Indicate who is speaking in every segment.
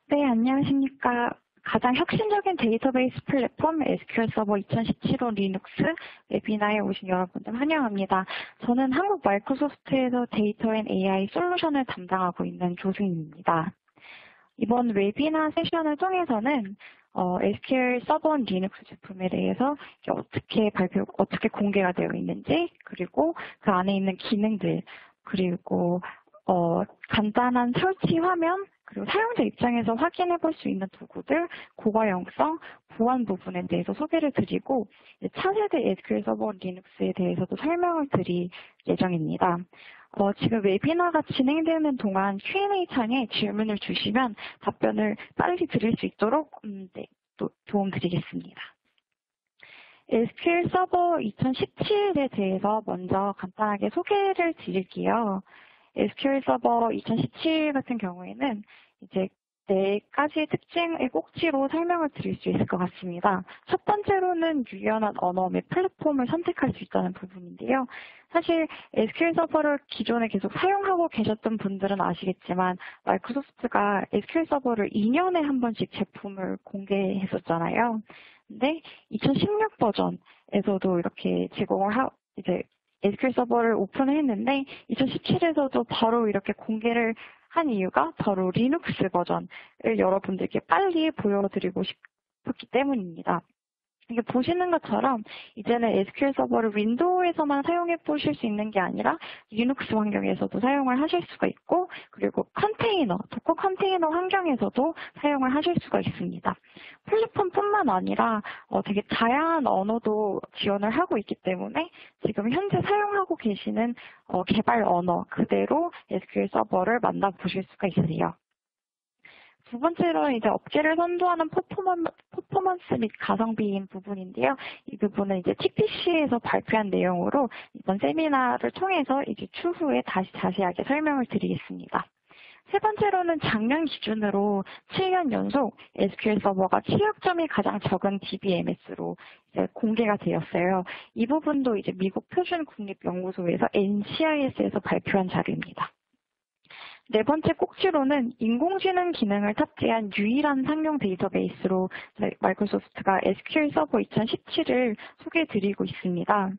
Speaker 1: 네, 안녕하십니까. 가장 혁신적인 데이터베이스 플랫폼 SQL 서버 2017호 리눅스 웨비나에 오신 여러분들 환영합니다. 저는 한국 마이크로소프트에서 데이터 앤 AI 솔루션을 담당하고 있는 조승입니다. 이번 웨비나 세션을 통해서는 SQL 서버 리눅스 제품에 대해서 어떻게 공개가 되어 있는지, 그리고 그 안에 있는 기능들, 그리고 간단한 설치 화면, 그리고 사용자 입장에서 확인해 볼 수 있는 도구들, 고가용성, 보안 부분에 대해서 소개를 드리고 차세대 SQL 서버 리눅스에 대해서도 설명을 드릴 예정입니다. 지금 웨비나가 진행되는 동안 Q&A 창에 질문을 주시면 답변을 빨리 드릴 수 있도록 또 도움드리겠습니다. SQL 서버 2017에 대해서 먼저 간단하게 소개를 드릴게요. SQL 서버 2017 같은 경우에는 이제 4가지 특징의 꼭지로 설명을 드릴 수 있을 것 같습니다. 첫 번째로는 유연한 언어 및 플랫폼을 선택할 수 있다는 부분인데요. 사실 SQL 서버를 기존에 계속 사용하고 계셨던 분들은 아시겠지만 마이크로소프트가 SQL 서버를 2년에 한 번씩 제품을 공개했었잖아요. 근데 2016 버전에서도 이렇게 이제 SQL 서버를 오픈을 했는데 2017에서도 바로 이렇게 공개를 한 이유가 바로 리눅스 버전을 여러분들께 빨리 보여드리고 싶었기 때문입니다. 이게 보시는 것처럼 이제는 SQL 서버를 윈도우에서만 사용해 보실 수 있는 게 아니라 리눅스 환경에서도 사용을 하실 수가 있고, 그리고 도커 컨테이너 환경에서도 사용을 하실 수가 있습니다. 플랫폼뿐만 아니라 되게 다양한 언어도 지원을 하고 있기 때문에 지금 현재 사용하고 계시는 개발 언어 그대로 SQL 서버를 만나보실 수가 있으세요. 두 번째로 이제 업계를 선도하는 퍼포먼스 및 가성비인 부분인데요. 이 부분은 이제 TPC에서 발표한 내용으로 이번 세미나를 통해서 이제 추후에 다시 자세하게 설명을 드리겠습니다. 세 번째로는 작년 기준으로 7년 연속 SQL 서버가 취약점이 가장 적은 DBMS로 이제 공개가 되었어요. 이 부분도 이제 미국 표준국립연구소에서 NCIS에서 발표한 자료입니다. 네 번째 꼭지로는 인공지능 기능을 탑재한 유일한 상용 데이터베이스로 마이크로소프트가 SQL 서버 2017을 소개해드리고 있습니다.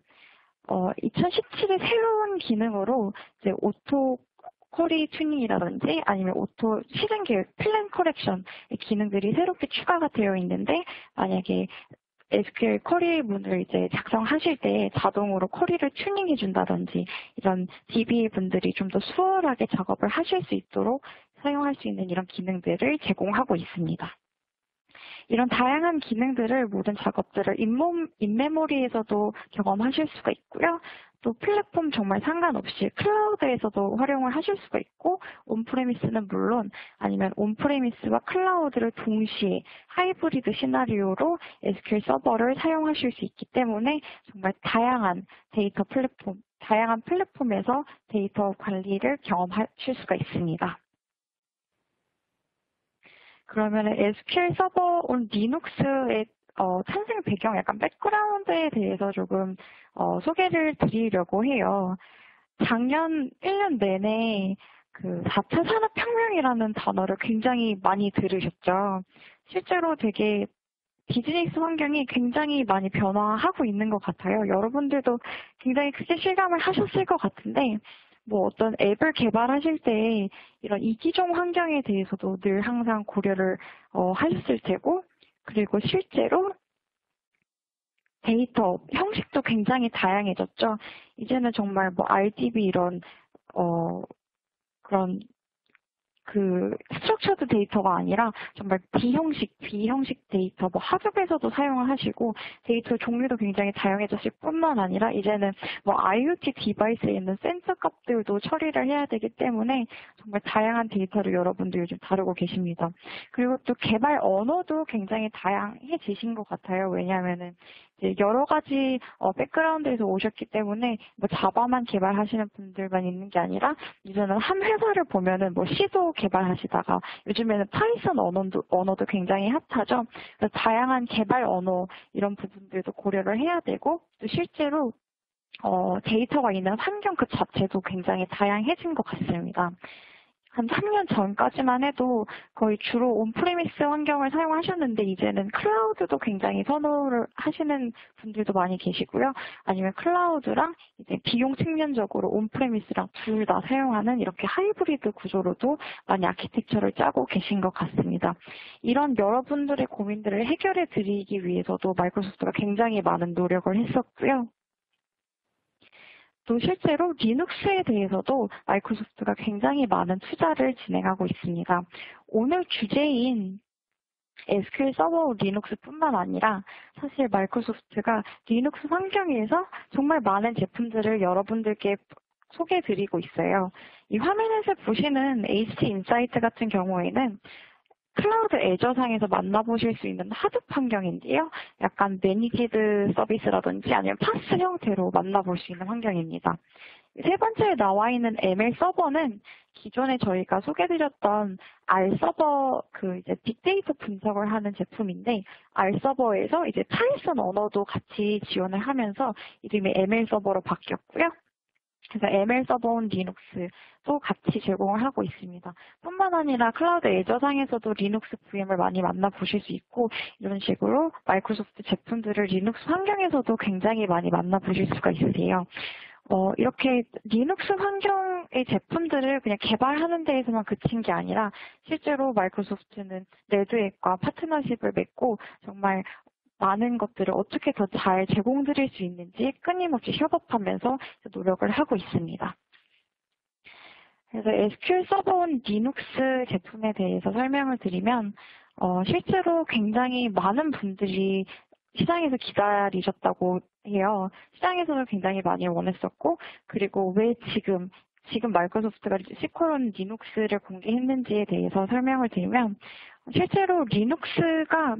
Speaker 1: 2017의 새로운 기능으로 이제 오토 쿼리 튜닝이라든지 아니면 오토 시즌 계획 플랜 커렉션의 기능들이 새롭게 추가가 되어 있는데, 만약에 SQL 쿼리문을 이제 작성하실 때 자동으로 쿼리를 튜닝해 준다든지 이런 DB 분들이 좀 더 수월하게 작업을 하실 수 있도록 사용할 수 있는 이런 기능들을 제공하고 있습니다. 이런 다양한 기능들을 모든 작업들을 인메모리에서도 경험하실 수가 있고요. 또 플랫폼 정말 상관없이 클라우드에서도 활용을 하실 수가 있고, 온프레미스는 물론 아니면 온프레미스와 클라우드를 동시에 하이브리드 시나리오로 SQL 서버를 사용하실 수 있기 때문에 정말 다양한 플랫폼에서 데이터 관리를 경험하실 수가 있습니다. 그러면 SQL 서버 온 리눅스의 탄생 배경, 약간 백그라운드에 대해서 조금 소개를 드리려고 해요. 작년 1년 내내 그 4차 산업혁명이라는 단어를 굉장히 많이 들으셨죠. 실제로 되게 비즈니스 환경이 굉장히 많이 변화하고 있는 것 같아요. 여러분들도 굉장히 크게 실감을 하셨을 것 같은데, 어떤 앱을 개발하실 때 이런 이기종 환경에 대해서도 늘 항상 고려를 하셨을 테고, 그리고 실제로 데이터 형식도 굉장히 다양해졌죠. 이제는 정말 RDB 이런 그런 스트럭처드 데이터가 아니라 정말 비형식 데이터, 하드에서도 사용을 하시고, 데이터 종류도 굉장히 다양해졌을 뿐만 아니라 이제는 IoT 디바이스에 있는 센서 값들도 처리를 해야 되기 때문에 정말 다양한 데이터를 여러분들 요즘 다루고 계십니다. 그리고 또 개발 언어도 굉장히 다양해지신 것 같아요. 왜냐하면은 여러 가지 백그라운드에서 오셨기 때문에 자바만 개발하시는 분들만 있는 게 아니라 이제는 한 회사를 보면은 C도 개발하시다가 요즘에는 파이썬 언어도 굉장히 핫하죠. 그래서 다양한 개발 언어 이런 부분들도 고려를 해야 되고, 또 실제로 데이터가 있는 환경 그 자체도 굉장히 다양해진 것 같습니다. 한 3년 전까지만 해도 거의 주로 온프리미스 환경을 사용하셨는데 이제는 클라우드도 굉장히 선호를 하시는 분들도 많이 계시고요. 아니면 클라우드랑 이제 비용 측면적으로 온프리미스랑 둘 다 사용하는 이렇게 하이브리드 구조로도 많이 아키텍처를 짜고 계신 것 같습니다. 이런 여러분들의 고민들을 해결해 드리기 위해서도 마이크로소프트가 굉장히 많은 노력을 했었고요. 또 실제로 리눅스에 대해서도 마이크로소프트가 굉장히 많은 투자를 진행하고 있습니다. 오늘 주제인 SQL 서버 리눅스뿐만 아니라 사실 마이크로소프트가 리눅스 환경에서 정말 많은 제품들을 여러분들께 소개해드리고 있어요. 이 화면에서 보시는 HT 인사이트 같은 경우에는 클라우드 애저상에서 만나보실 수 있는 하드 환경인데요. 약간 매니지드 서비스라든지 아니면 파스 형태로 만나볼 수 있는 환경입니다. 세 번째에 나와 있는 ML 서버는 기존에 저희가 소개드렸던 R 서버 이제 빅데이터 분석을 하는 제품인데 R 서버에서 이제 파이썬 언어도 같이 지원을 하면서 이름이 ML 서버로 바뀌었고요. 그래서 ML 서버온 리눅스도 같이 제공을 하고 있습니다. 뿐만 아니라 클라우드 애저상에서도 리눅스 VM을 많이 만나보실 수 있고 이런 식으로 마이크로소프트 제품들을 리눅스 환경에서도 굉장히 많이 만나보실 수가 있으세요. 이렇게 리눅스 환경의 제품들을 그냥 개발하는 데에서만 그친 게 아니라 실제로 마이크로소프트는 레드햇과 파트너십을 맺고 정말 많은 것들을 어떻게 더 잘 제공드릴 수 있는지 끊임없이 협업하면서 노력을 하고 있습니다. 그래서 SQL 서버온 리눅스 제품에 대해서 설명을 드리면 실제로 굉장히 많은 분들이 시장에서 기다리셨다고 해요. 시장에서도 굉장히 많이 원했었고 그리고 왜 지금 마이크로소프트가 시퀄온 리눅스를 공개했는지에 대해서 설명을 드리면 실제로 리눅스가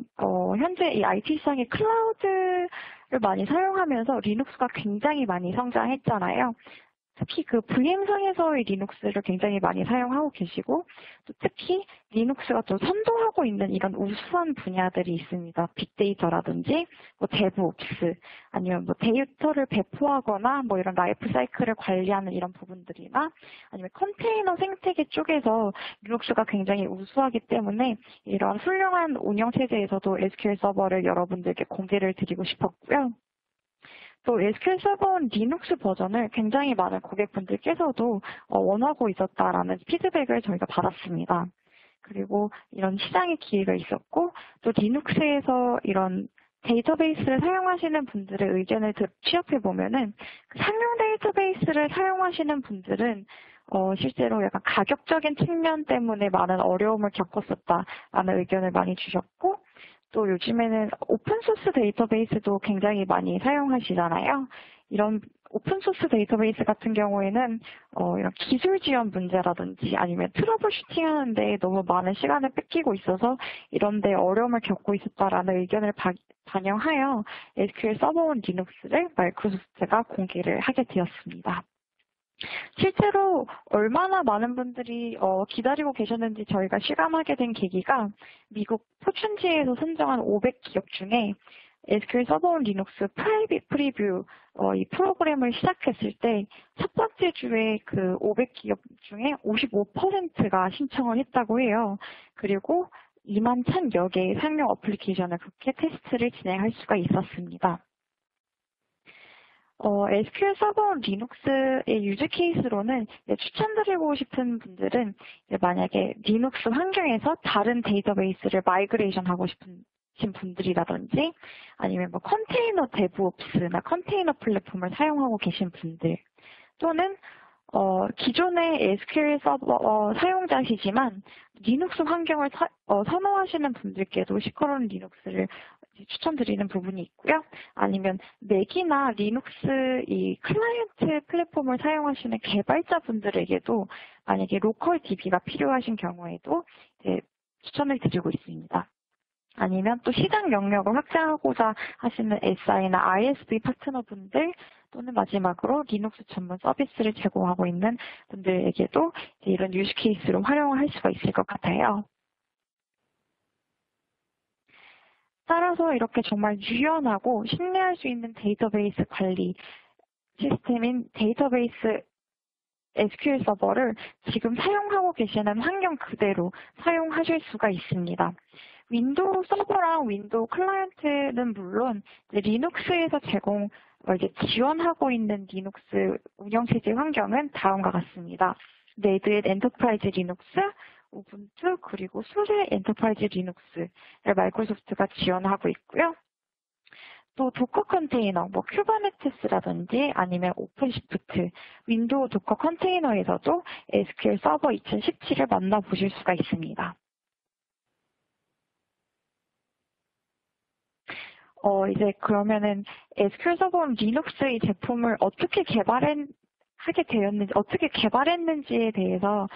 Speaker 1: 현재 이 IT 시장의 클라우드를 많이 사용하면서 리눅스가 굉장히 많이 성장했잖아요. 특히 그 VM상에서의 리눅스를 굉장히 많이 사용하고 계시고 또 특히 리눅스가 또 선도하고 있는 이런 우수한 분야들이 있습니다. 빅데이터라든지 뭐 데브옵스 아니면 뭐 데이터를 배포하거나 뭐 이런 라이프 사이클을 관리하는 이런 부분들이나 아니면 컨테이너 생태계 쪽에서 리눅스가 굉장히 우수하기 때문에 이런 훌륭한 운영 체제에서도 SQL 서버를 여러분들께 공개를 드리고 싶었고요. 또 SQL 서버온 리눅스 버전을 굉장히 많은 고객분들께서도 원하고 있었다라는 피드백을 저희가 받았습니다. 그리고 이런 시장의 기회가 있었고 또 리눅스에서 이런 데이터베이스를 사용하시는 분들의 의견을 취합해 보면은 상용 데이터베이스를 사용하시는 분들은 실제로 약간 가격적인 측면 때문에 많은 어려움을 겪었었다라는 의견을 많이 주셨고 또 요즘에는 오픈소스 데이터베이스도 굉장히 많이 사용하시잖아요. 이런 오픈소스 데이터베이스 같은 경우에는 이런 기술 지원 문제라든지 아니면 트러블 슈팅 하는데 너무 많은 시간을 뺏기고 있어서 이런 데 어려움을 겪고 있었다라는 의견을 반영하여 SQL 서버온 리눅스를 마이크로소프트가 공개를 하게 되었습니다. 실제로 얼마나 많은 분들이 기다리고 계셨는지 저희가 실감하게 된 계기가 미국 포춘지에서 선정한 500기업 중에 SQL 서버온 리눅스 프라이빗 프리뷰 이 프로그램을 시작했을 때 첫 번째 주에 그 500기업 중에 55%가 신청을 했다고 해요. 그리고 2만 1,000여 개의 상용 어플리케이션을 그렇게 테스트를 진행할 수가 있었습니다. SQL 서버 리눅스의 유즈 케이스로는 추천드리고 싶은 분들은 만약에 리눅스 환경에서 다른 데이터베이스를 마이그레이션 하고 싶은 분들이라든지 아니면 뭐 컨테이너 데브옵스나 컨테이너 플랫폼을 사용하고 계신 분들 또는 기존의 SQL 서버 사용자시지만 리눅스 환경을 선호하시는 분들께도 시컬론 리눅스를 추천드리는 부분이 있고요. 아니면 맥이나 리눅스 이 클라이언트 플랫폼을 사용하시는 개발자분들에게도 만약에 로컬 DB가 필요하신 경우에도 추천을 드리고 있습니다. 아니면 또 시장 영역을 확장하고자 하시는 SI나 ISV 파트너분들 또는 마지막으로 리눅스 전문 서비스를 제공하고 있는 분들에게도 이런 유즈 케이스로 활용을 할 수가 있을 것 같아요. 따라서 이렇게 정말 유연하고 신뢰할 수 있는 데이터베이스 관리 시스템인 데이터베이스 SQL 서버를 지금 사용하고 계시는 환경 그대로 사용하실 수가 있습니다. 윈도우 서버랑 윈도우 클라이언트는 물론 리눅스에서 이제 지원하고 있는 리눅스 운영체제 환경은 다음과 같습니다. 레드햇 엔터프라이즈 리눅스, 우분투, 그리고 수레 엔터프라이즈 리눅스를 마이크로소프트가 지원하고 있고요. 또 도커 컨테이너, 큐버네티스라든지 아니면 오픈시프트, 윈도우 도커 컨테이너에서도 SQL 서버 2017을 만나보실 수가 있습니다. 이제 그러면은 SQL 서버 리눅스 이 제품을 어떻게 개발했는지에 대해서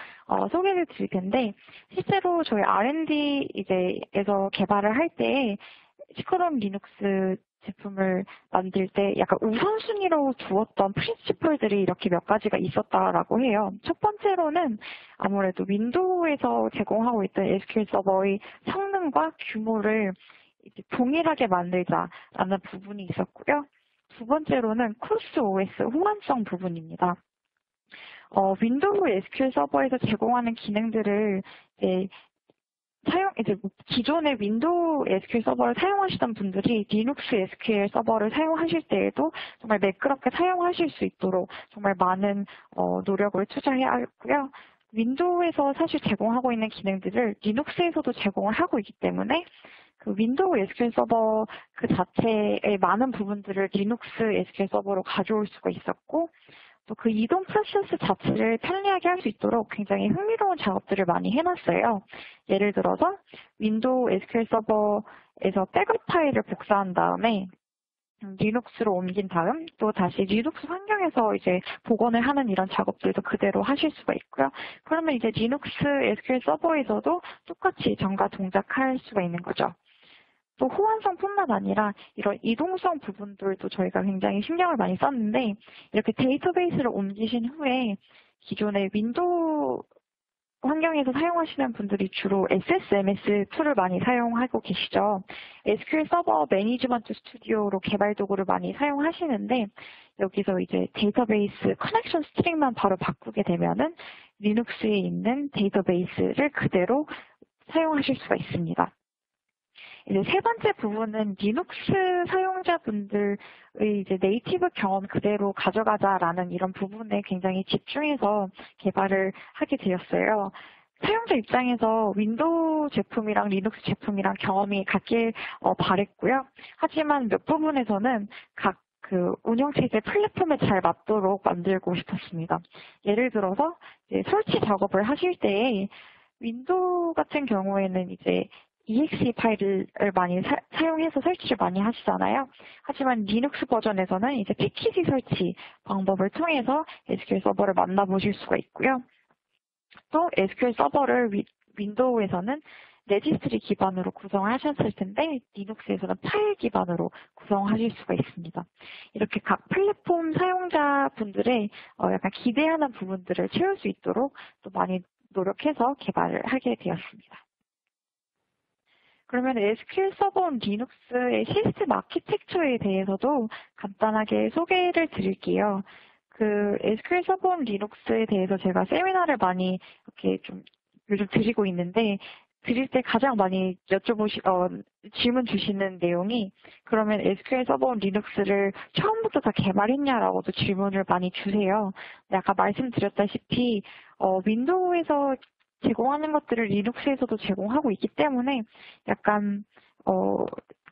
Speaker 1: 소개를 드릴 텐데, 실제로 저희 R&D에서 개발을 할 때 시크롬 리눅스 제품을 만들 때 약간 우선순위로 두었던 프린시플들이 이렇게 몇 가지가 있었다라고 해요. 첫 번째로는 아무래도 윈도우에서 제공하고 있던 SQL 서버의 성능과 규모를 이제 동일하게 만들자라는 부분이 있었고요. 두 번째로는 크로스 OS 호환성 부분입니다. 윈도우 SQL 서버에서 제공하는 기능들을 기존의 윈도우 SQL 서버를 사용하시던 분들이 리눅스 SQL 서버를 사용하실 때에도 정말 매끄럽게 사용하실 수 있도록 정말 많은 노력을 투자해야 하고요. 윈도우에서 사실 제공하고 있는 기능들을 리눅스에서도 제공을 하고 있기 때문에 그 윈도우 SQL 서버 그 자체의 많은 부분들을 리눅스 SQL 서버로 가져올 수가 있었고, 또 그 이동 프로세스 자체를 편리하게 할 수 있도록 굉장히 흥미로운 작업들을 많이 해놨어요. 예를 들어서 윈도우 SQL 서버에서 백업 파일을 복사한 다음에 리눅스로 옮긴 다음 또 다시 리눅스 환경에서 이제 복원을 하는 이런 작업들도 그대로 하실 수가 있고요. 그러면 이제 리눅스 SQL 서버에서도 똑같이 전가 동작할 수가 있는 거죠. 또 호환성뿐만 아니라 이런 이동성 부분들도 저희가 굉장히 신경을 많이 썼는데, 이렇게 데이터베이스를 옮기신 후에 기존의 윈도우 환경에서 사용하시는 분들이 주로 SSMS 툴을 많이 사용하고 계시죠. SQL 서버 매니지먼트 스튜디오로 개발 도구를 많이 사용하시는데, 여기서 이제 데이터베이스 커넥션 스트링만 바로 바꾸게 되면은 리눅스에 있는 데이터베이스를 그대로 사용하실 수가 있습니다. 이제 세 번째 부분은 리눅스 사용자분들의 이제 네이티브 경험 그대로 가져가자라는 이런 부분에 굉장히 집중해서 개발을 하게 되었어요. 사용자 입장에서 윈도우 제품이랑 리눅스 제품이랑 경험이 같길 바랬고요. 하지만 몇 부분에서는 각 그 운영체제 플랫폼에 잘 맞도록 만들고 싶었습니다. 예를 들어서 이제 설치 작업을 하실 때 윈도우 같은 경우에는 이제 exe 파일을 많이 사용해서 설치를 많이 하시잖아요. 하지만 리눅스 버전에서는 이제 패키지 설치 방법을 통해서 SQL 서버를 만나보실 수가 있고요. 또 SQL 서버를 윈도우에서는 레지스트리 기반으로 구성하셨을 텐데 리눅스에서는 파일 기반으로 구성하실 수가 있습니다. 이렇게 각 플랫폼 사용자분들의 약간 기대하는 부분들을 채울 수 있도록 또 많이 노력해서 개발을 하게 되었습니다. 그러면 SQL 서버 리눅스의 시스템 아키텍처에 대해서도 간단하게 소개를 드릴게요. 그 SQL 서버 리눅스에 대해서 제가 세미나를 많이 이렇게 좀 요즘 드리고 있는데, 드릴 때 가장 많이 질문 주시는 내용이, 그러면 SQL 서버 리눅스를 처음부터 다 개발했냐라고도 질문을 많이 주세요. 아까 말씀드렸다시피 윈도우에서 제공하는 것들을 리눅스에서도 제공하고 있기 때문에 약간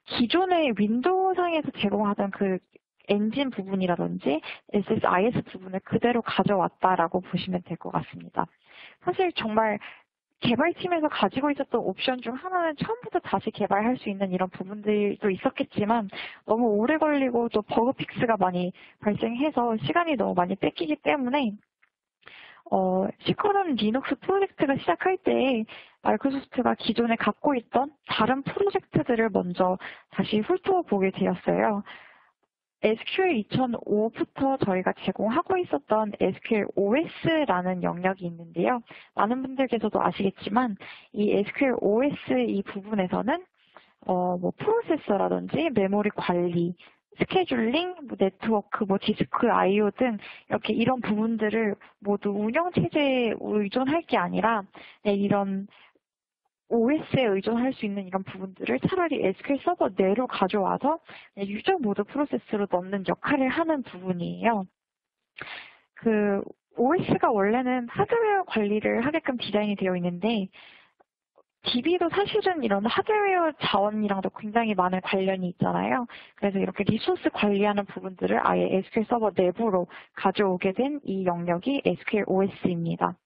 Speaker 1: 기존의 윈도우상에서 제공하던 그 엔진 부분이라든지 SSIS 부분을 그대로 가져왔다라고 보시면 될 것 같습니다. 사실 정말 개발팀에서 가지고 있었던 옵션 중 하나는 처음부터 다시 개발할 수 있는 이런 부분들도 있었겠지만, 너무 오래 걸리고 또 버그 픽스가 많이 발생해서 시간이 너무 많이 뺏기기 때문에 시크롬 리눅스 프로젝트가 시작할 때 마이크로소프트가 기존에 갖고 있던 다른 프로젝트들을 먼저 다시 훑어보게 되었어요. SQL 2005부터 저희가 제공하고 있었던 SQL OS라는 영역이 있는데요. 많은 분들께서도 아시겠지만 이 SQL OS 이 부분에서는 프로세서라든지 메모리 관리, 스케줄링, 뭐 네트워크, 뭐 디스크 I/O 등 이렇게 이런 부분들을 모두 운영체제에 의존할 게 아니라 네, 이런 OS에 의존할 수 있는 이런 부분들을 차라리 SQL 서버 내로 가져와서 유저 모드 프로세스로 넣는 역할을 하는 부분이에요. 그 OS가 원래는 하드웨어 관리를 하게끔 디자인이 되어 있는데 DB도 사실은 이런 하드웨어 자원이랑도 굉장히 많은 관련이 있잖아요. 그래서 이렇게 리소스 관리하는 부분들을 아예 SQL 서버 내부로 가져오게 된 이 영역이 SQL OS입니다.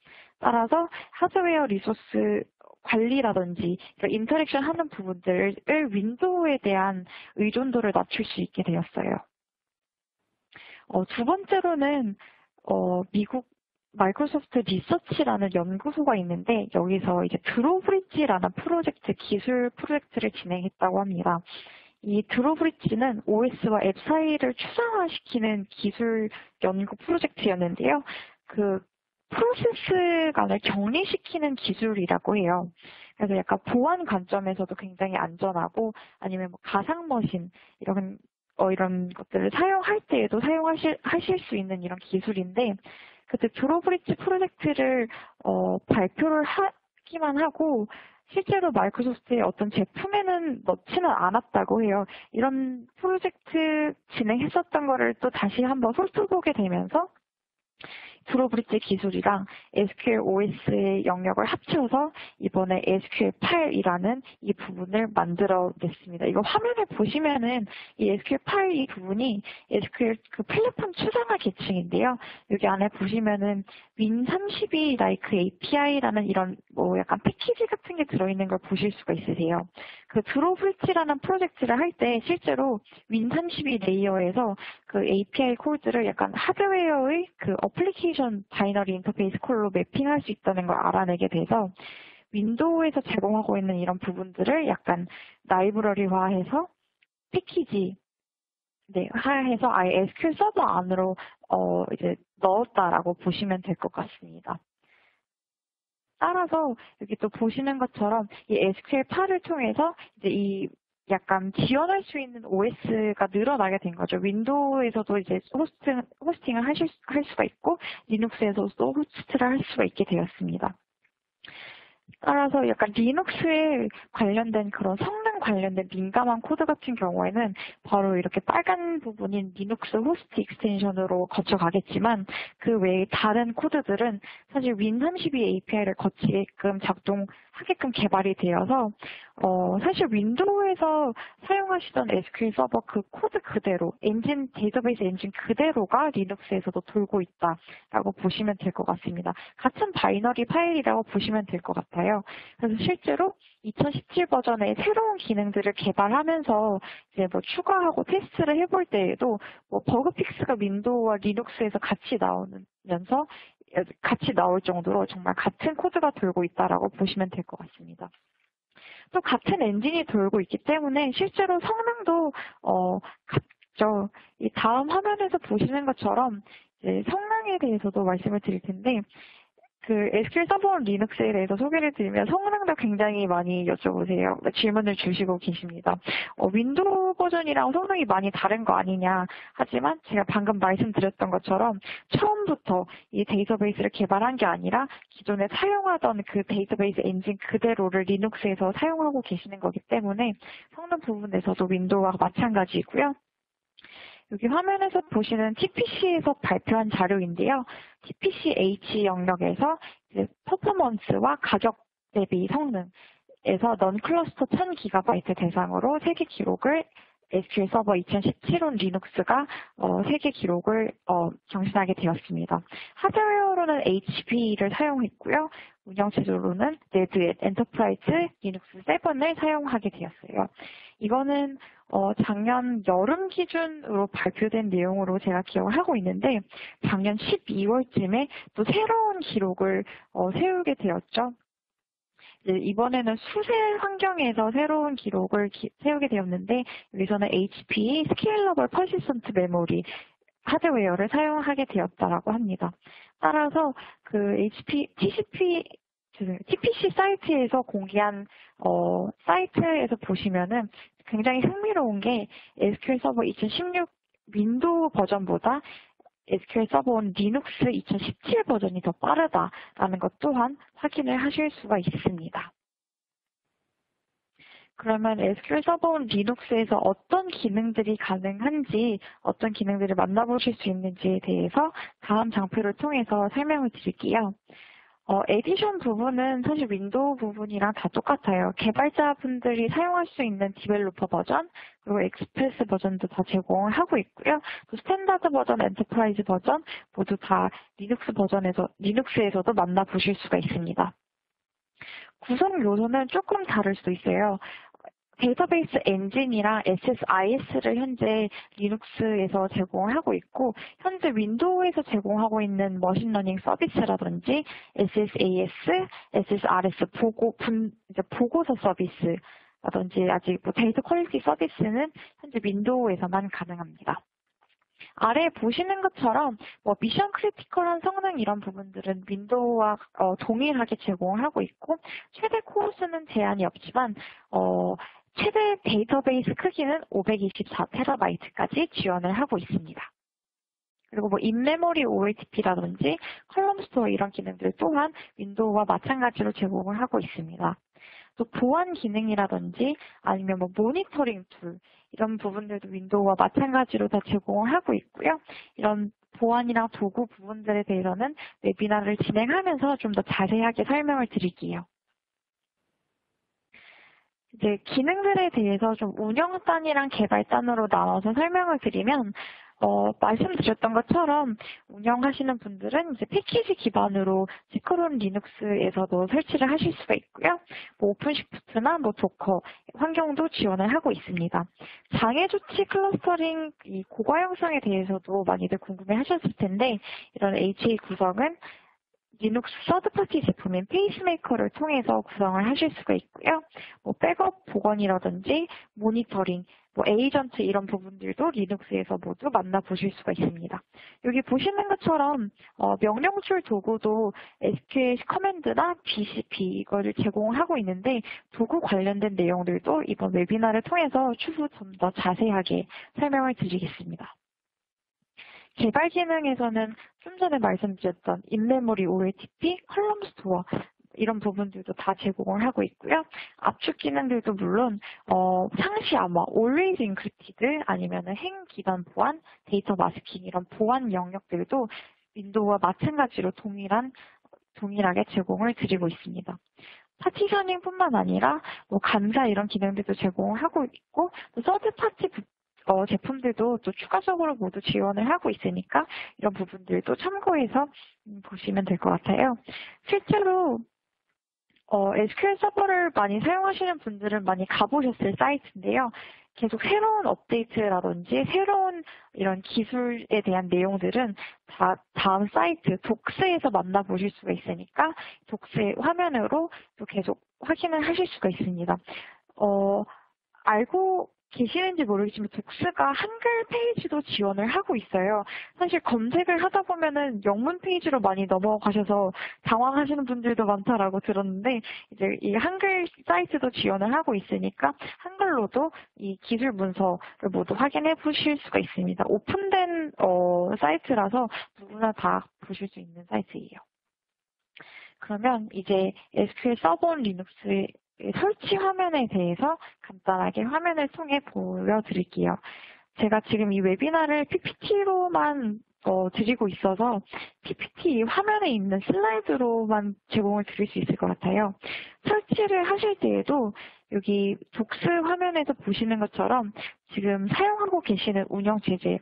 Speaker 1: 따라서 하드웨어 리소스 관리라든지 인터랙션 하는 부분들을 윈도우에 대한 의존도를 낮출 수 있게 되었어요. 두 번째로는 미국 마이크로소프트 리서치라는 연구소가 있는데 여기서 이제 드로브릿지라는 기술 프로젝트를 진행했다고 합니다. 이 드로브릿지는 OS와 앱 사이를 추상화시키는 기술 연구 프로젝트였는데요. 그 프로세스 간을 정리시키는 기술이라고 해요. 그래서 약간 보안 관점에서도 굉장히 안전하고 아니면 뭐 가상 머신 이런 것들을 사용할 때에도 하실 수 있는 이런 기술인데 그때 드로브릿지 프로젝트를 발표를 하기만 하고 실제로 마이크로소프트의 어떤 제품에는 넣지는 않았다고 해요. 이런 프로젝트 진행했었던 거를 또 다시 한번 훑어보게 되면서 드로브릿지 기술이랑 SQL OS의 영역을 합쳐서 이번에 SQL8이라는 이 부분을 만들어냈습니다. 이거 화면에 보시면은 이 SQL8 이 부분이 SQL 그 플랫폼 추상화 계층인데요. 여기 안에 보시면은 Win32 like API라는 이런 뭐 약간 패키지 같은 게 들어있는 걸 보실 수가 있으세요. 그 드로브릿지라는 프로젝트를 할 때 실제로 Win32 레이어에서 그 API 코드를 약간 하드웨어의 그 어플리케이션 바이너리 인터페이스 콜로 매핑할 수 있다는 걸 알아내게 돼서 윈도우에서 제공하고 있는 이런 부분들을 약간 라이브러리화해서 패키지 화해서 아예 SQL 서버 안으로 이제 넣었다라고 보시면 될 것 같습니다. 따라서 여기 또 보시는 것처럼 이 SQL8을 통해서 이제 이 약간 지원할 수 있는 OS가 늘어나게 된 거죠. 윈도우에서도 이제 호스팅을 할 수가 있고 리눅스에서도 호스트를 할 수가 있게 되었습니다. 따라서 약간 리눅스에 관련된 그런 성능 관련된 민감한 코드 같은 경우에는 바로 이렇게 빨간 부분인 리눅스 호스트 익스텐션으로 거쳐가겠지만 그 외에 다른 코드들은 사실 Win32 API를 거치게끔 작동하게끔 개발이 되어서 사실 윈도우에서 사용하시던 SQL 서버 그 코드 그대로 데이터베이스 엔진 그대로가 리눅스에서도 돌고 있다라고 보시면 될 것 같습니다. 같은 바이너리 파일이라고 보시면 될 것 같아요. 그래서 실제로 2017 버전의 새로운 기능들을 개발하면서 이제 뭐 추가하고 테스트를 해볼 때에도 뭐 버그 픽스가 윈도우와 리눅스에서 같이 나올 정도로 정말 같은 코드가 돌고 있다라고 보시면 될 것 같습니다. 또 같은 엔진이 돌고 있기 때문에 실제로 성능도 같죠. 이 다음 화면에서 보시는 것처럼 이제 성능에 대해서도 말씀을 드릴 텐데 그 SQL 서버 리눅스에 대해서 소개를 드리면 성능도 굉장히 많이 여쭤보세요. 질문을 주시고 계십니다. 윈도우 버전이랑 성능이 많이 다른 거 아니냐 하지만 제가 방금 말씀드렸던 것처럼 처음부터 이 데이터베이스를 개발한 게 아니라 기존에 사용하던 그 데이터베이스 엔진 그대로를 리눅스에서 사용하고 계시는 거기 때문에 성능 부분에서도 윈도우와 마찬가지이고요. 여기 화면에서 보시는 TPC에서 발표한 자료인데요. TPC-H 영역에서 이제 퍼포먼스와 가격 대비 성능에서 넌클러스터 1000GB 대상으로 세계 기록을 SQL 서버 2017온 리눅스가 세계 기록을 경신하게 되었습니다. 하드웨어로는 HP를 사용했고요. 운영체제로는 레드햇 엔터프라이즈 리눅스 7을 사용하게 되었어요. 이거는 작년 여름 기준으로 발표된 내용으로 제가 기억을 하고 있는데 작년 12월쯤에 또 새로운 기록을 세우게 되었죠. 이번에는 수세 환경에서 새로운 기록을 세우게 되었는데 여기서는 HP 스케일러블 퍼시스턴트 메모리 하드웨어를 사용하게 되었다라고 합니다. 따라서 그 TCP TPC 사이트에서 공개한 사이트에서 보시면은 굉장히 흥미로운 게 SQL 서버 2016 윈도우 버전보다 SQL 서버 온 리눅스 2017 버전이 더 빠르다라는 것 또한 확인을 하실 수가 있습니다. 그러면 SQL 서버 온 리눅스에서 어떤 기능들이 가능한지, 어떤 기능들을 만나보실 수 있는지에 대해서 다음 장표를 통해서 설명을 드릴게요. 에디션 부분은 사실 윈도우 부분이랑 다 똑같아요. 개발자분들이 사용할 수 있는 디벨로퍼 버전, 그리고 익스프레스 버전도 다 제공을 하고 있고요. 또 스탠다드 버전, 엔터프라이즈 버전 모두 다 리눅스에서도 만나보실 수가 있습니다. 구성 요소는 조금 다를 수도 있어요. 데이터베이스 엔진이랑 SSIS를 현재 리눅스에서 제공을 하고 있고, 현재 윈도우에서 제공하고 있는 머신러닝 서비스라든지 SSAS, SSRS 보고서 서비스라든지 아직 데이터 퀄리티 서비스는 현재 윈도우에서만 가능합니다. 아래 보시는 것처럼 미션 크리티컬한 성능 이런 부분들은 윈도우와 동일하게 제공을 하고 있고, 최대 코어 수는 제한이 없지만 최대 데이터베이스 크기는 524TB까지 지원을 하고 있습니다. 그리고 인메모리 OLTP라든지 컬럼 스토어 이런 기능들 또한 윈도우와 마찬가지로 제공을 하고 있습니다. 또 보안 기능이라든지 아니면 모니터링 툴 이런 부분들도 윈도우와 마찬가지로 다 제공을 하고 있고요. 이런 보안이랑 도구 부분들에 대해서는 웨비나를 진행하면서 좀 더 자세하게 설명을 드릴게요. 이제 기능들에 대해서 좀 운영단이랑 개발단으로 나눠서 설명을 드리면 말씀드렸던 것처럼 운영하시는 분들은 이제 패키지 기반으로 시크론 리눅스에서도 설치를 하실 수가 있고요. 오픈시프트나 도커 환경도 지원을 하고 있습니다. 장애 조치 클러스터링 이 고가형성에 대해서도 많이들 궁금해 하셨을 텐데, 이런 HA 구성은 리눅스 서드파티 제품인 페이스메이커를 통해서 구성을 하실 수가 있고요. 백업 복원이라든지 모니터링, 에이전트 이런 부분들도 리눅스에서 모두 만나보실 수가 있습니다. 여기 보시는 것처럼 명령줄 도구도 SQL 커맨드나 BCP 이거를 제공하고 있는데, 도구 관련된 내용들도 이번 웨비나를 통해서 추후 좀 더 자세하게 설명을 드리겠습니다. 개발 기능에서는 좀 전에 말씀드렸던 인메모리 OLTP, 컬럼 스토어 이런 부분들도 다 제공을 하고 있고요. 압축 기능들도 물론 상시 암호, always encrypted 아니면 행 기반 보안, 데이터 마스킹 이런 보안 영역들도 윈도우와 마찬가지로 동일하게 제공을 드리고 있습니다. 파티셔닝뿐만 아니라 감사 이런 기능들도 제공을 하고 있고, 또 서드파티 제품들도 또 추가적으로 모두 지원을 하고 있으니까 이런 부분들도 참고해서 보시면 될 것 같아요. 실제로 SQL 서버를 많이 사용하시는 분들은 많이 가보셨을 사이트인데요. 계속 새로운 업데이트라든지 새로운 이런 기술에 대한 내용들은 다 다음 사이트 독스에서 만나보실 수가 있으니까 독스의 화면으로 또 계속 확인을 하실 수가 있습니다. 알고 계시는지 모르겠지만 독스가 한글 페이지도 지원을 하고 있어요. 사실 검색을 하다 보면은 영문 페이지로 많이 넘어가셔서 당황하시는 분들도 많다라고 들었는데, 이제 이 한글 사이트도 지원을 하고 있으니까 한글로도 이 기술 문서를 모두 확인해 보실 수가 있습니다. 오픈된 사이트라서 누구나 다 보실 수 있는 사이트예요. 그러면 이제 SQL 서버 온 리눅스의 설치 화면에 대해서 간단하게 화면을 통해 보여드릴게요. 제가 지금 이 웨비나를 PPT로만 드리고 있어서 PPT 화면에 있는 슬라이드로만 제공을 드릴 수 있을 것 같아요. 설치를 하실 때에도 여기 독스 화면에서 보시는 것처럼 지금 사용하고 계시는 운영체제,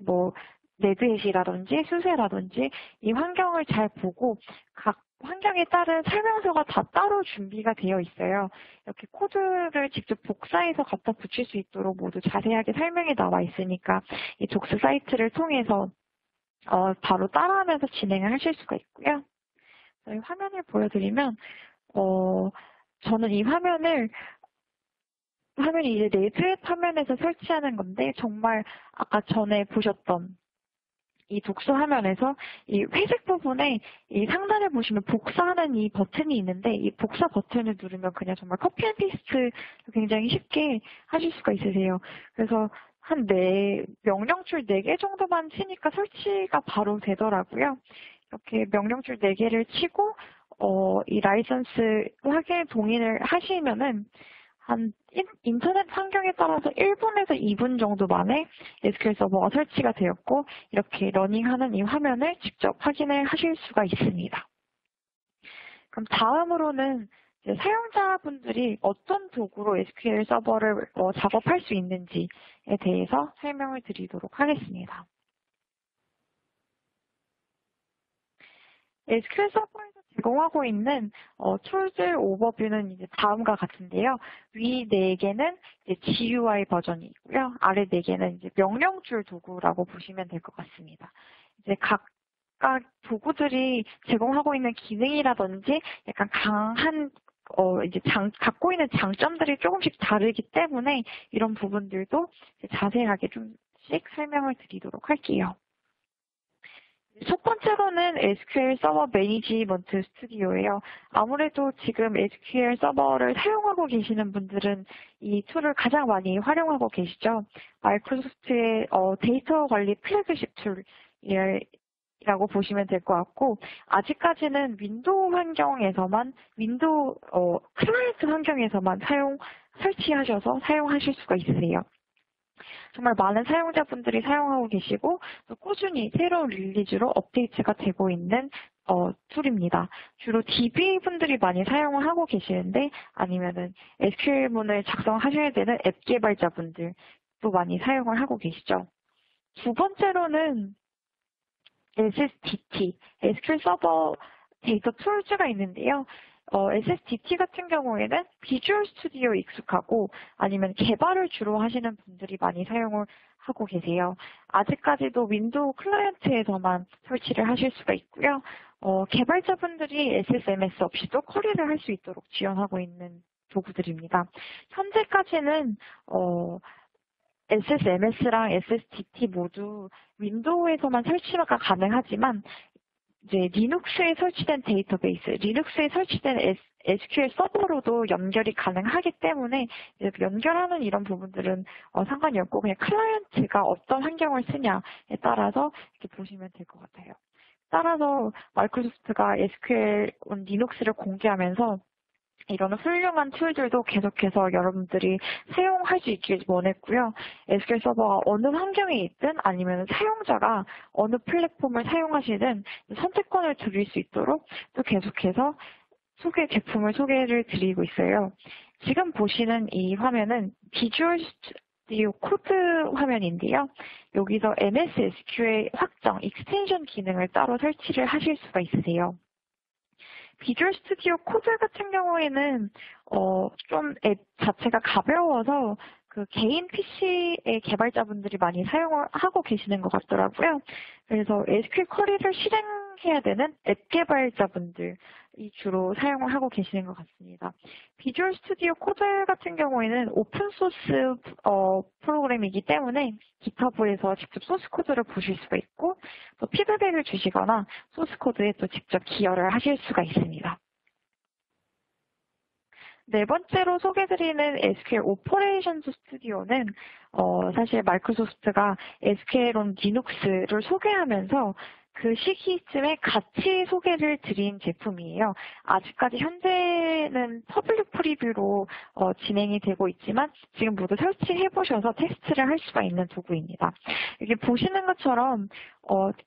Speaker 1: 레드햇이라든지 수세라든지 이 환경을 잘 보고 각 환경에 따른 설명서가 다 따로 준비가 되어 있어요. 이렇게 코드를 직접 복사해서 갖다 붙일 수 있도록 모두 자세하게 설명이 나와 있으니까 이 독스 사이트를 통해서 바로 따라하면서 진행을 하실 수가 있고요. 저희 화면을 보여드리면 저는 이 화면이 이제 레드햇 화면에서 설치하는 건데, 정말 아까 전에 보셨던 이 독서 화면에서 이 회색 부분에 이 상단에 보시면 복사하는 이 버튼이 있는데 이 복사 버튼을 누르면 그냥 정말 커피 앤 페이스트 굉장히 쉽게 하실 수가 있으세요. 그래서 한 명령줄 4개 정도만 치니까 설치가 바로 되더라고요. 이렇게 명령줄 4개를 치고 이 라이선스 확인 동의를 하시면은 한 인터넷 환경에 따라서 1분에서 2분 정도 만에 SQL 서버가 설치가 되었고 이렇게 러닝하는 이 화면을 직접 확인을 하실 수가 있습니다. 그럼 다음으로는 이제 사용자분들이 어떤 도구로 SQL 서버를 작업할 수 있는지에 대해서 설명을 드리도록 하겠습니다. SQL 서버에서 제공하고 있는 툴들 오버뷰는 이제 다음과 같은데요. 위 4개는 이제 GUI 버전이 있고요. 아래 4개는 이제 명령줄 도구라고 보시면 될 것 같습니다. 이제 각각 도구들이 제공하고 있는 기능이라든지 약간 강한 이제 갖고 있는 장점들이 조금씩 다르기 때문에 이런 부분들도 자세하게 좀씩 설명을 드리도록 할게요. 첫 번째로는 SQL 서버 매니지먼트 스튜디오예요. 아무래도 지금 SQL 서버를 사용하고 계시는 분들은 이 툴을 가장 많이 활용하고 계시죠. 마이크로소프트의 데이터 관리 플래그십 툴이라고 보시면 될 것 같고 아직까지는 윈도우 환경에서만 클라이언트 환경에서만 설치하셔서 사용하실 수가 있으세요. 정말 많은 사용자분들이 사용하고 계시고 또 꾸준히 새로운 릴리즈로 업데이트가 되고 있는 툴입니다. 주로 DB 분들이 많이 사용을 하고 계시는데 아니면은 SQL문을 작성하셔야 되는 앱 개발자분들도 많이 사용을 하고 계시죠. 두 번째로는 SSDT, SQL 서버 데이터 툴즈가 있는데요. SSDT 같은 경우에는 비주얼 스튜디오 익숙하고 아니면 개발을 주로 하시는 분들이 많이 사용을 하고 계세요. 아직까지도 윈도우 클라이언트에서만 설치를 하실 수가 있고요. 개발자분들이 SSMS 없이도 쿼리를 할 수 있도록 지원하고 있는 도구들입니다. 현재까지는 SSMS랑 SSDT 모두 윈도우에서만 설치가 가능하지만 이제 리눅스에 설치된 데이터베이스, 리눅스에 설치된 SQL 서버로도 연결이 가능하기 때문에 연결하는 이런 부분들은 상관이 없고 그냥 클라이언트가 어떤 환경을 쓰냐에 따라서 이렇게 보시면 될 것 같아요. 따라서 마이크로소프트가 SQL 리눅스를 공개하면서 이런 훌륭한 툴들도 계속해서 여러분들이 사용할 수 있길 원했고요. SQL 서버가 어느 환경에 있든 아니면 사용자가 어느 플랫폼을 사용하시든 선택권을 드릴 수 있도록 또 계속해서 제품을 소개를 드리고 있어요. 지금 보시는 이 화면은 비주얼 스튜디오 코드 화면인데요. 여기서 MS SQL 확장, 익스텐션 기능을 따로 설치를 하실 수가 있으세요. 비주얼 스튜디오 코드 같은 경우에는 좀 앱 자체가 가벼워서 그 개인 PC의 개발자분들이 많이 사용을 하고 계시는 것 같더라고요. 그래서 SQL 쿼리를 실행해야 되는 앱 개발자분들이 주로 사용을 하고 계시는 것 같습니다. 비주얼 스튜디오 코드 같은 경우에는 오픈소스 프로그램이기 때문에 GitHub에서 직접 소스 코드를 보실 수가 있고 또 피드백을 주시거나 소스 코드에 또 직접 기여를 하실 수가 있습니다. 네 번째로 소개드리는 SQL 오퍼레이션스 스튜디오는 사실 마이크로소프트가 SQL 온 리눅스를 소개하면서 그 시기쯤에 같이 소개를 드린 제품이에요. 아직까지 현재는 퍼블릭 프리뷰로 진행이 되고 있지만 지금 모두 설치해보셔서 테스트를 할 수가 있는 도구입니다. 여기 보시는 것처럼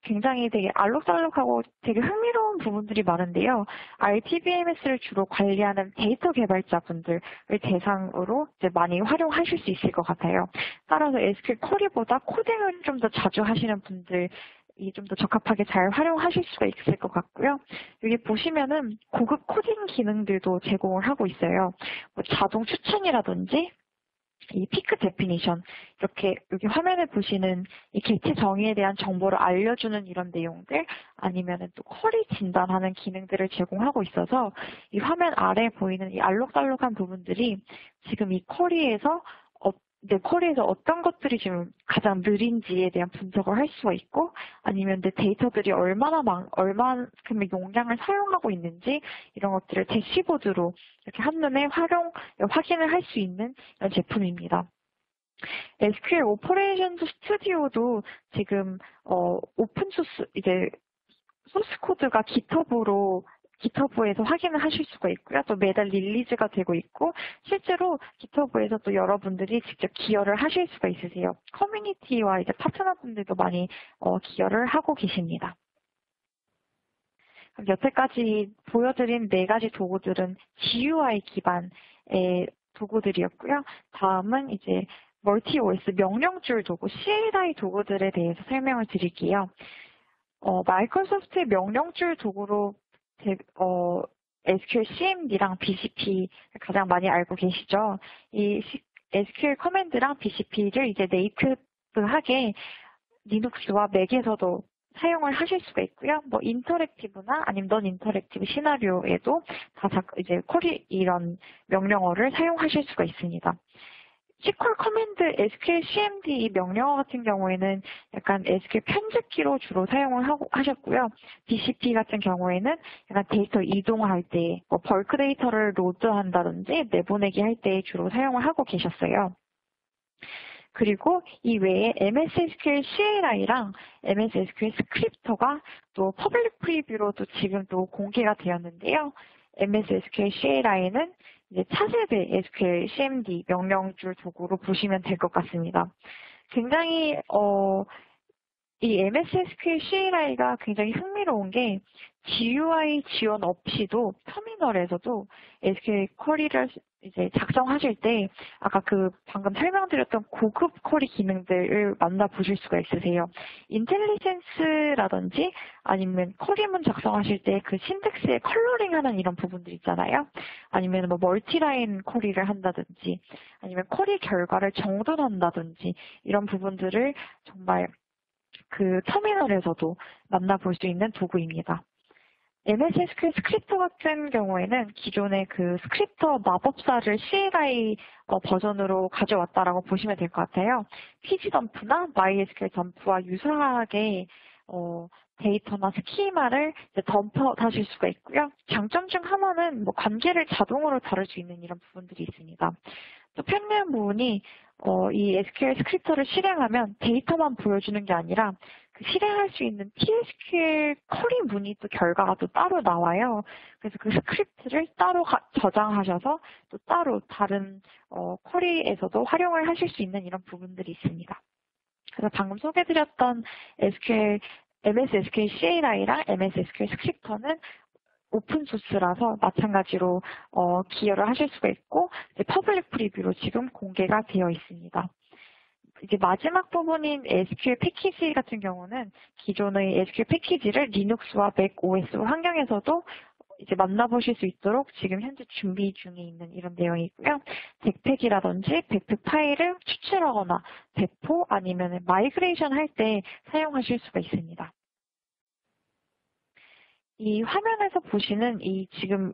Speaker 1: 굉장히 되게 알록달록하고 되게 흥미로운 부분들이 많은데요. RDBMS를 주로 관리하는 데이터 개발자분들을 대상으로 이제 많이 활용하실 수 있을 것 같아요. 따라서 SQL 쿼리보다 코딩을 좀 더 자주 하시는 분들 좀 더 적합하게 잘 활용하실 수가 있을 것 같고요. 여기 보시면은 고급 코딩 기능들도 제공을 하고 있어요. 뭐 자동 추천이라든지 이 피크 데피니션 이렇게 여기 화면에 보시는 이 객체 정의에 대한 정보를 알려주는 이런 내용들 아니면은 또 쿼리 진단하는 기능들을 제공하고 있어서 이 화면 아래에 보이는 이 알록달록한 부분들이 지금 이 쿼리에서 내 쿼리에서 어떤 것들이 지금 가장 느린지에 대한 분석을 할 수가 있고, 아니면 내 데이터들이 얼마큼의 용량을 사용하고 있는지 이런 것들을 대시보드로 이렇게 한눈에 확인을 할 수 있는 이런 제품입니다. SQL 오퍼레이션스 스튜디오도 지금 오픈소스 이제 소스 코드가 GitHub에서 확인을 하실 수가 있고요. 또 매달 릴리즈가 되고 있고, 실제로 GitHub에서 또 여러분들이 직접 기여를 하실 수가 있으세요. 커뮤니티와 이제 파트너분들도 많이 기여를 하고 계십니다. 여태까지 보여드린 4가지 도구들은 GUI 기반의 도구들이었고요. 다음은 이제 멀티OS 명령줄 도구, CLI 도구들에 대해서 설명을 드릴게요. 마이크로소프트의 명령줄 도구로 SQL CMD랑 BCP 가장 많이 알고 계시죠? 이 SQL 커맨드랑 BCP를 이제 네이티브하게 리눅스와 맥에서도 사용을 하실 수가 있고요. 뭐 인터랙티브나 아니면 넌 인터랙티브 시나리오에도 다 이제 이런 명령어를 사용하실 수가 있습니다. SQL 커맨드, SQL CMD 이 명령어 같은 경우에는 약간 SQL 편집기로 주로 사용을 하셨고요. BCP 같은 경우에는 약간 데이터 이동할 때, 뭐 벌크 데이터를 로드한다든지 내보내기 할 때 주로 사용을 하고 계셨어요. 그리고 이 외에 MS SQL CLI랑 MS SQL 스크립터가 또 퍼블릭 프리뷰로도 지금 또 공개가 되었는데요. MS SQL CLI는 이제 차세대 SQL CMD 명령줄 도구로 보시면 될 것 같습니다. 굉장히 이 MS SQL CLI가 굉장히 흥미로운 게 GUI 지원 없이도 터미널에서도 SQL 쿼리를 이제 작성하실 때 아까 방금 설명드렸던 고급 쿼리 기능들을 만나보실 수가 있으세요. 인텔리전스라든지 아니면 쿼리문 작성하실 때 그 신텍스에 컬러링하는 이런 부분들 있잖아요. 아니면 뭐 멀티라인 쿼리를 한다든지 아니면 쿼리 결과를 정돈한다든지 이런 부분들을 정말 그 터미널에서도 만나볼 수 있는 도구입니다. MS SQL 스크립터 같은 경우에는 기존의 그 스크립터 마법사를 CLI 버전으로 가져왔다라고 보시면 될 것 같아요. pgdum프나 MySQL 덤프와 유사하게 데이터나 스키마를 덤프하실 수가 있고요. 장점 중 하나는 뭐 관계를 자동으로 다룰 수 있는 이런 부분들이 있습니다. 또 편리한 부분이 이 SQL 스크립터를 실행하면 데이터만 보여주는 게 아니라 그 실행할 수 있는 TSQL 쿼리 문이 또 결과가 또 따로 나와요. 그래서 그 스크립트를 따로 저장하셔서 또 따로 다른 쿼리에서도 활용을 하실 수 있는 이런 부분들이 있습니다. 그래서 방금 소개드렸던 MS SQL CLI랑 MS SQL 스크립터는 오픈소스라서 마찬가지로 기여를 하실 수가 있고 퍼블릭 프리뷰로 지금 공개가 되어 있습니다. 이제 마지막 부분인 SQL 패키지 같은 경우는 기존의 SQL 패키지를 리눅스와 맥 OS 환경에서도 이제 만나보실 수 있도록 지금 현재 준비 중에 있는 이런 내용이고요. 덱팩이라든지 덱팩 파일을 추출하거나 배포 아니면 마이그레이션 할 때 사용하실 수가 있습니다. 이 화면에서 보시는 이 지금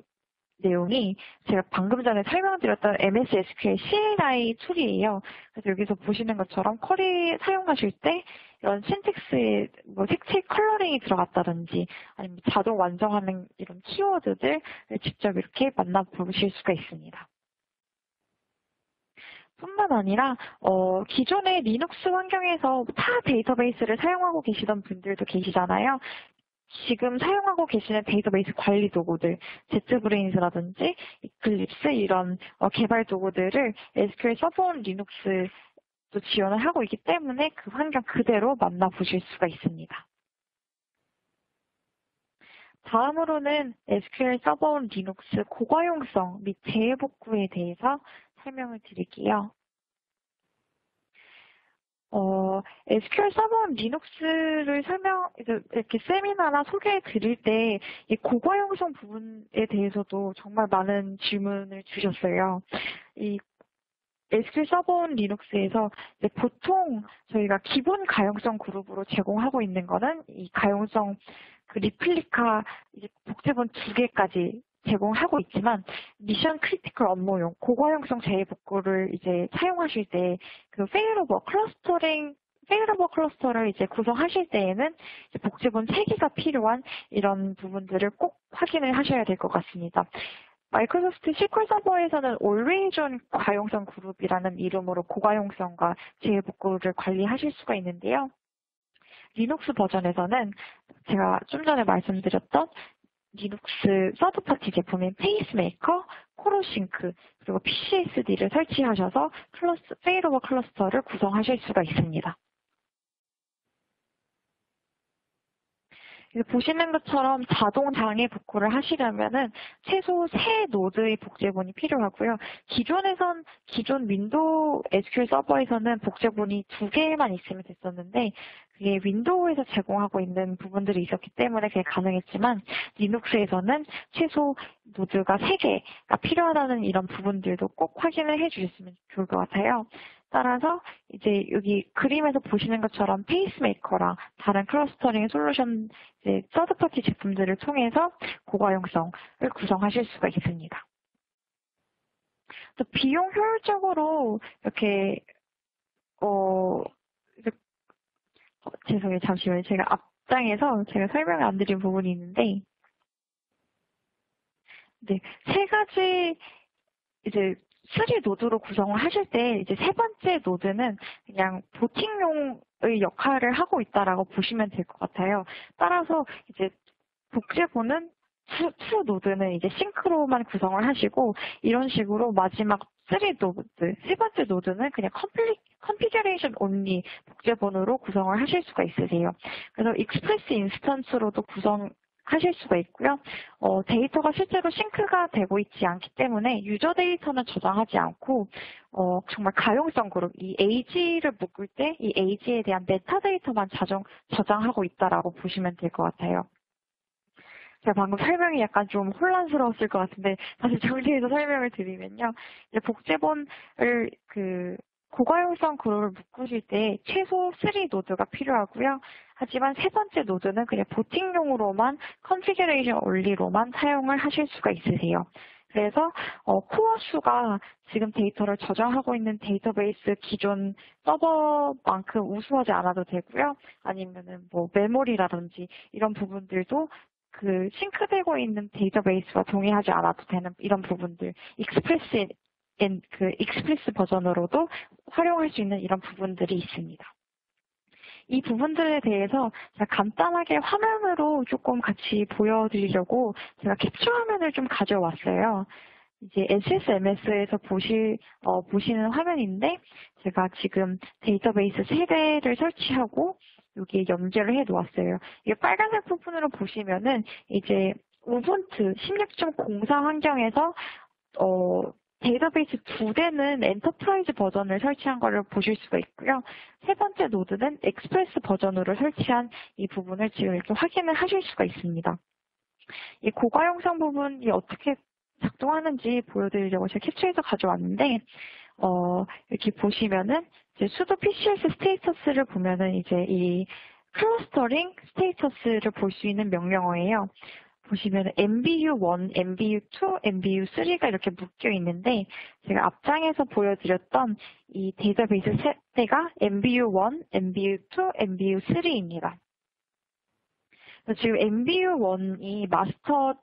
Speaker 1: 내용이 제가 방금 전에 설명드렸던 MS SQL CLI 툴이에요. 그래서 여기서 보시는 것처럼 쿼리 사용하실 때 이런 신텍스에 뭐 색채 컬러링이 들어갔다든지 아니면 자동 완성하는 이런 키워드들을 직접 이렇게 만나보실 수가 있습니다. 뿐만 아니라 기존의 리눅스 환경에서 타 데이터베이스를 사용하고 계시던 분들도 계시잖아요. 지금 사용하고 계시는 데이터베이스 관리 도구들, JetBrains라든지 이클립스 이런 개발 도구들을 SQL 서버온 리눅스도 지원을 하고 있기 때문에 그 환경 그대로 만나보실 수가 있습니다. 다음으로는 SQL 서버온 리눅스 고가용성 및 재해복구에 대해서 설명을 드릴게요. SQL 서버 리눅스를 이렇게 세미나나 소개해 드릴 때 이 고가용성 부분에 대해서도 정말 많은 질문을 주셨어요. 이 SQL 서버 리눅스에서 보통 저희가 기본 가용성 그룹으로 제공하고 있는 거는 이 가용성 그 리플리카 이제 복제본 2개까지 제공하고 있지만 미션 크리티컬 업무용 고가용성 재해복구를 이제 사용하실 때 그 페일러버 클러스터를 이제 구성하실 때에는 이제 복제본 3개가 필요한 이런 부분들을 꼭 확인을 하셔야 될 것 같습니다. 마이크로소프트 SQL 서버에서는 Always On 가용성 그룹이라는 이름으로 고가용성과 재해복구를 관리하실 수가 있는데요. 리눅스 버전에서는 제가 좀 전에 말씀드렸던 리눅스 서드파티 제품인 페이스메이커, 코로싱크, 그리고 PCSD를 설치하셔서 페일오버 클러스터를 구성하실 수가 있습니다. 보시는 것처럼 자동 장애 복구를 하시려면은 최소 3노드의 복제본이 필요하고요. 기존 윈도우 SQL 서버에서는 복제본이 2개만 있으면 됐었는데 그게 윈도우에서 제공하고 있는 부분들이 있었기 때문에 그게 가능했지만 리눅스에서는 최소 노드가 3개가 필요하다는 이런 부분들도 꼭 확인을 해주셨으면 좋을 것 같아요. 따라서 이제 여기 그림에서 보시는 것처럼 페이스메이커랑 다른 클러스터링 솔루션 이제 서드파티 제품들을 통해서 고가용성을 구성하실 수가 있습니다. 또 비용 효율적으로 이렇게 죄송해요. 잠시만요. 제가 앞장에서 제가 설명을 안 드린 부분이 있는데 네, 3가지 이제 3노드로 구성을 하실 때 이제 3번째 노드는 그냥 보팅용의 역할을 하고 있다라고 보시면 될 것 같아요. 따라서 이제 복제본은 2노드는 이제 싱크로만 구성을 하시고 이런 식으로 마지막 3노드, 3번째 노드는 그냥 컨피규레이션 온리 복제본으로 구성을 하실 수가 있으세요. 그래서 익스프레스 인스턴스로도 하실 수가 있고요. 데이터가 실제로 싱크가 되고 있지 않기 때문에 유저 데이터는 저장하지 않고 정말 가용성 그룹, 이 AG를 묶을 때 이 AG에 대한 메타데이터만 저장하고 있다라고 보시면 될 것 같아요. 제가 방금 설명이 약간 좀 혼란스러웠을 것 같은데 다시 정리해서 설명을 드리면요. 이제 복제본을 고가용성 그룹을 묶으실 때 최소 3노드가 필요하고요. 하지만 3번째 노드는 그냥 보팅용으로만 컨피규레이션 온리로만 사용을 하실 수가 있으세요. 그래서 코어 수가 지금 데이터를 저장하고 있는 데이터베이스 기존 서버만큼 우수하지 않아도 되고요. 아니면은 뭐 메모리라든지 이런 부분들도 그 싱크되고 있는 데이터베이스와 동의하지 않아도 되는 이런 부분들, 익스프레스 버전으로도 활용할 수 있는 이런 부분들이 있습니다. 이 부분들에 대해서 제가 간단하게 화면으로 조금 같이 보여드리려고 제가 캡처 화면을 좀 가져왔어요. 이제 SSMS에서 보시는 화면인데 제가 지금 데이터베이스 3개를 설치하고 여기에 연결을 해 놓았어요. 이게 빨간색 부분으로 보시면은 이제 우분투 16.04 환경에서 데이터베이스 2대는 엔터프라이즈 버전을 설치한 거를 보실 수가 있고요. 3번째 노드는 익스프레스 버전으로 설치한 이 부분을 지금 이렇게 확인을 하실 수가 있습니다. 이 고가용성 부분이 어떻게 작동하는지 보여드리려고 제가 캡처해서 가져왔는데, 이렇게 보시면은 이제 sudo PCS 스테이터스를 보면은 이제 이 클러스터링 스테이터스를 볼 수 있는 명령어예요. 보시면 MBU1, MBU2, MBU3가 이렇게 묶여 있는데 제가 앞장에서 보여드렸던 이 데이터베이스 세대가 MBU1, MBU2, MBU3입니다. 지금 MBU1이 마스터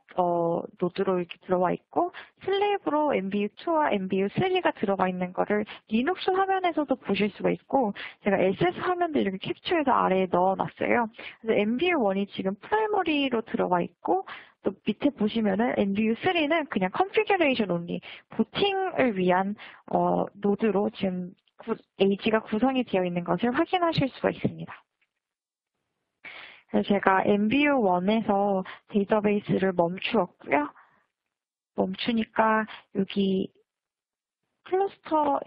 Speaker 1: 노드로 이렇게 들어와 있고 슬레이브로 MBU2와 MBU3가 들어가 있는 거를 리눅스 화면에서도 보실 수가 있고 제가 SS 화면도 이렇게 캡처해서 아래에 넣어놨어요. 그래서 MBU1이 지금 프라이머리로 들어가 있고 또 밑에 보시면은 MBU3는 그냥 컨피규레이션 온리 보팅을 위한 노드로 지금 AG가 구성이 되어 있는 것을 확인하실 수가 있습니다. 그래서 제가 MBU1에서 데이터베이스를 멈추었고요. 멈추니까 여기 클러스터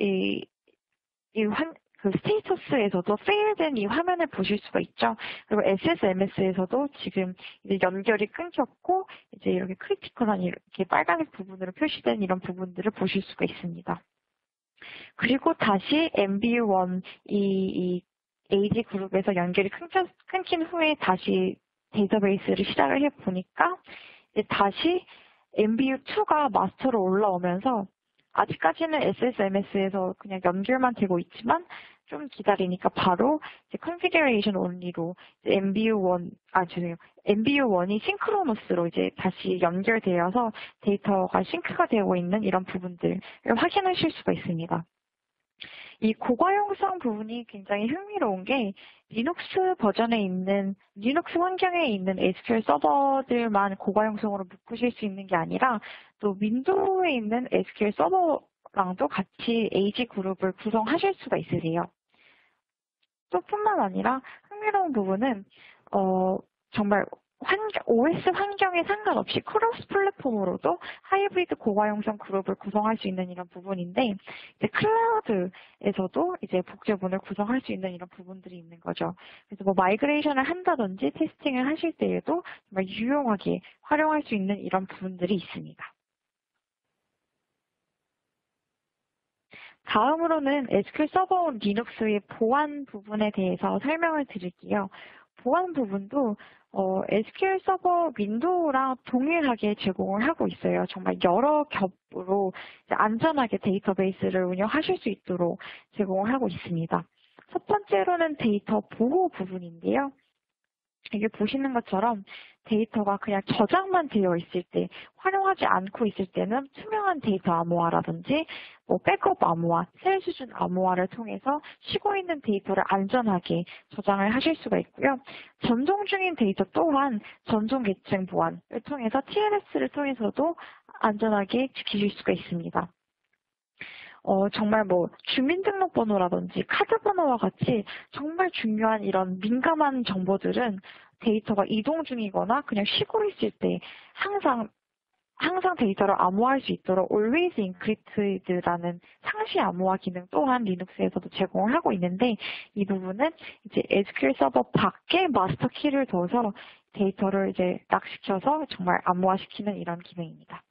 Speaker 1: 그 스테이터스에서도 페일된 이 화면을 보실 수가 있죠. 그리고 SSMS에서도 지금 이제 연결이 끊겼고 이제 이렇게 크리티컬한 이렇게 빨간색 부분으로 표시된 이런 부분들을 보실 수가 있습니다. 그리고 다시 MBU1 이 AG 그룹에서 연결이 끊긴 후에 다시 데이터베이스를 시작을 해보니까 이제 다시 MBU2가 마스터로 올라오면서 아직까지는 SSMS에서 그냥 연결만 되고 있지만 좀 기다리니까 바로 이제 configuration only로 MBU1이 싱크로너스로 이제 다시 연결되어서 데이터가 싱크가 되고 있는 이런 부분들을 확인하실 수가 있습니다. 이 고가용성 부분이 굉장히 흥미로운 게 리눅스 환경에 있는 SQL 서버들만 고가용성으로 묶으실 수 있는 게 아니라 또 윈도우에 있는 SQL 서버랑도 같이 AG 그룹을 구성하실 수가 있으세요. 또 뿐만 아니라 흥미로운 부분은 정말 OS 환경에 상관없이 크로스 플랫폼으로도 하이브리드 고가용성 그룹을 구성할 수 있는 이런 부분인데, 이제 클라우드에서도 이제 복제본을 구성할 수 있는 이런 부분들이 있는 거죠. 그래서 뭐 마이그레이션을 한다든지 테스팅을 하실 때에도 정말 유용하게 활용할 수 있는 이런 부분들이 있습니다. 다음으로는 SQL 서버 리눅스의 보안 부분에 대해서 설명을 드릴게요. 보안 부분도 SQL 서버 윈도우랑 동일하게 제공을 하고 있어요. 정말 여러 겹으로 안전하게 데이터베이스를 운영하실 수 있도록 제공을 하고 있습니다. 첫 번째로는 데이터 보호 부분인데요. 이게 보시는 것처럼 데이터가 그냥 저장만 되어 있을 때, 활용하지 않고 있을 때는 투명한 데이터 암호화라든지 뭐 백업 암호화, 셀 수준 암호화를 통해서 쉬고 있는 데이터를 안전하게 저장을 하실 수가 있고요. 전송 중인 데이터 또한 전송 계층 보안을 통해서 TLS를 통해서도 안전하게 지키실 수가 있습니다. 정말 뭐 주민등록번호라든지 카드번호와 같이 정말 중요한 이런 민감한 정보들은 데이터가 이동 중이거나 그냥 쉬고 있을 때 항상 데이터를 암호화할 수 있도록 Always Encrypted라는 상시 암호화 기능 또한 리눅스에서도 제공을 하고 있는데, 이 부분은 이제 SQL 서버 밖에 마스터 키를 둬서 데이터를 이제 락시켜서 정말 암호화시키는 이런 기능입니다.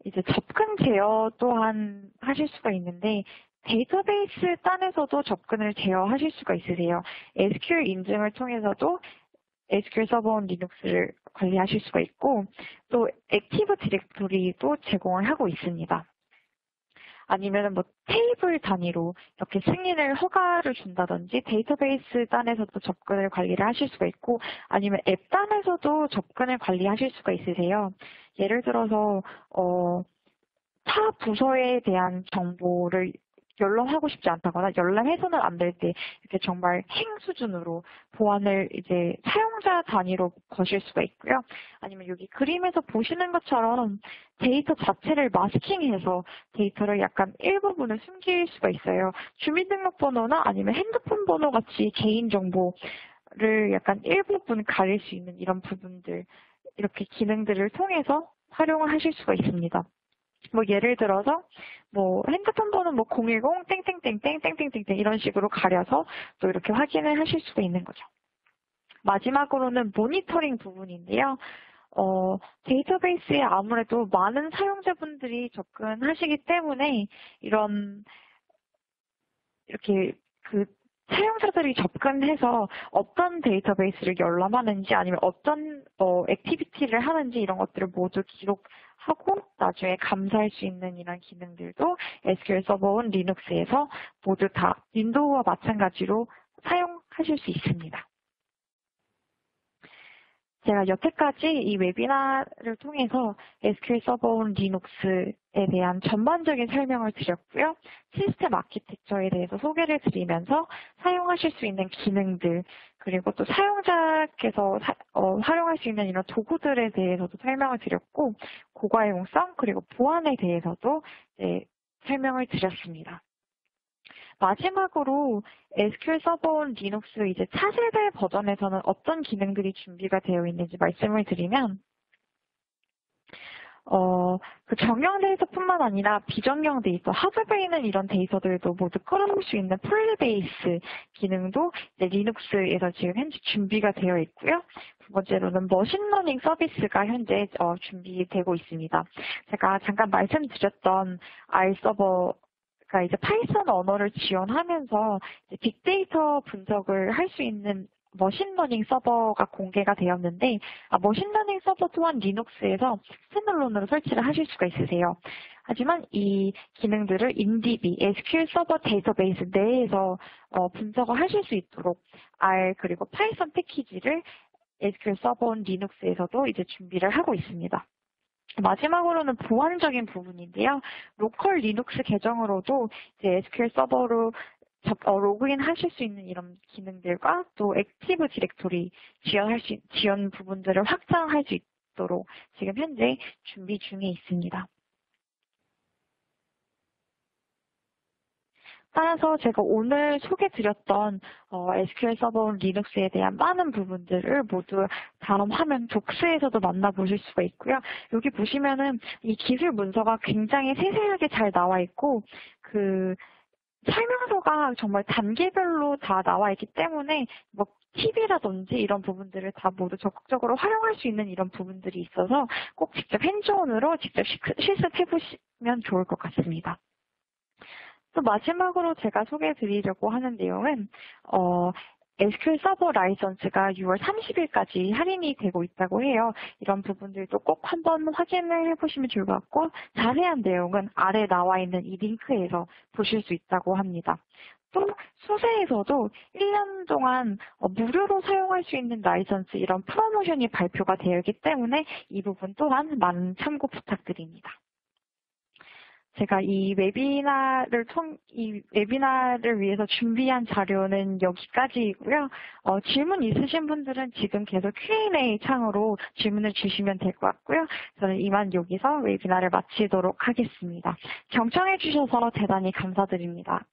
Speaker 1: 이제 접근 제어 또한 하실 수가 있는데, 데이터베이스 단에서도 접근을 제어하실 수가 있으세요. SQL 인증을 통해서도 SQL 서버 리눅스를 관리하실 수가 있고, 또 액티브 디렉토리도 제공을 하고 있습니다. 아니면 뭐 테이블 단위로 이렇게 승인을 허가를 준다든지 데이터베이스 단에서도 접근을 관리를 하실 수가 있고, 아니면 앱 단에서도 접근을 관리하실 수가 있으세요. 예를 들어서 타 부서에 대한 정보를 열람하고 싶지 않다거나 열람해서는 안 될 때 이렇게 정말 행 수준으로 보안을 이제 사용자 단위로 거실 수가 있고요. 아니면 여기 그림에서 보시는 것처럼 데이터 자체를 마스킹해서 데이터를 약간 일부분을 숨길 수가 있어요. 주민등록번호나 아니면 핸드폰 번호 같이 개인정보를 약간 일부분 가릴 수 있는 이런 부분들, 이렇게 기능들을 통해서 활용을 하실 수가 있습니다. 뭐 예를 들어서 뭐 핸드폰 번호 뭐 010 땡땡땡땡 땡땡땡땡 이런 식으로 가려서 또 이렇게 확인을 하실 수가 있는 거죠. 마지막으로는 모니터링 부분인데요. 데이터베이스에 아무래도 많은 사용자분들이 접근하시기 때문에 이렇게 사용자들이 접근해서 어떤 데이터베이스를 열람하는지 아니면 어떤 액티비티를 하는지 이런 것들을 모두 기록하고 나중에 감사할 수 있는 이런 기능들도 SQL 서버온 리눅스에서 모두 다 윈도우와 마찬가지로 사용하실 수 있습니다. 제가 여태까지 이 웨비나를 통해서 SQL 서버온 리눅스에 대한 전반적인 설명을 드렸고요. 시스템 아키텍처에 대해서 소개를 드리면서 사용하실 수 있는 기능들, 그리고 또 사용자께서 활용할 수 있는 이런 도구들에 대해서도 설명을 드렸고, 고가용성 그리고 보안에 대해서도 설명을 드렸습니다. 마지막으로 SQL 서버온 리눅스 이제 차세대 버전에서는 어떤 기능들이 준비가 되어 있는지 말씀을 드리면, 그 정형 데이터뿐만 아니라 비정형 데이터, 하드웨어에 있는 이런 데이터들도 모두 끌어올 수 있는 폴리베이스 기능도 이제 리눅스에서 지금 현재 준비가 되어 있고요. 두 번째로는 머신러닝 서비스가 현재 준비되고 있습니다. 제가 잠깐 말씀드렸던 R서버가 이제 파이썬 언어를 지원하면서 이제 빅데이터 분석을 할 수 있는 머신러닝 서버가 공개가 되었는데 머신러닝 서버 또한 리눅스에서 스탠드얼론으로 설치를 하실 수가 있으세요. 하지만 이 기능들을 인디비, SQL 서버 데이터베이스 내에서 분석을 하실 수 있도록 R 그리고 파이썬 패키지를 SQL 서버 리눅스에서도 이제 준비를 하고 있습니다. 마지막으로는 보안적인 부분인데요. 로컬 리눅스 계정으로도 이제 SQL 서버로 로그인 하실 수 있는 이런 기능들과 또 액티브 디렉토리 지원 부분들을 확장할 수 있도록 지금 현재 준비 중에 있습니다. 따라서 제가 오늘 소개드렸던 SQL 서버 리눅스에 대한 많은 부분들을 모두 다음 화면 독스에서도 만나보실 수가 있고요. 여기 보시면은 이 기술 문서가 굉장히 세세하게 잘 나와 있고 그 설명서가 정말 단계별로 다 나와 있기 때문에 뭐 팁이라든지 이런 부분들을 다 모두 적극적으로 활용할 수 있는 이런 부분들이 있어서 꼭 직접 핸즈온으로 직접 실습해 보시면 좋을 것 같습니다. 또 마지막으로 제가 소개해 드리려고 하는 내용은 SQL 서버 라이선스가 6월 30일까지 할인이 되고 있다고 해요. 이런 부분들도 꼭 한번 확인을 해보시면 좋을 것 같고 자세한 내용은 아래 나와 있는 이 링크에서 보실 수 있다고 합니다. 또 수세에서도 1년 동안 무료로 사용할 수 있는 라이선스 이런 프로모션이 발표가 되어 있기 때문에 이 부분 또한 많은 참고 부탁드립니다. 제가 이 웨비나를 위해서 준비한 자료는 여기까지이고요. 질문 있으신 분들은 지금 계속 Q&A 창으로 질문을 주시면 될 것 같고요. 저는 이만 여기서 웨비나를 마치도록 하겠습니다. 경청해 주셔서 대단히 감사드립니다.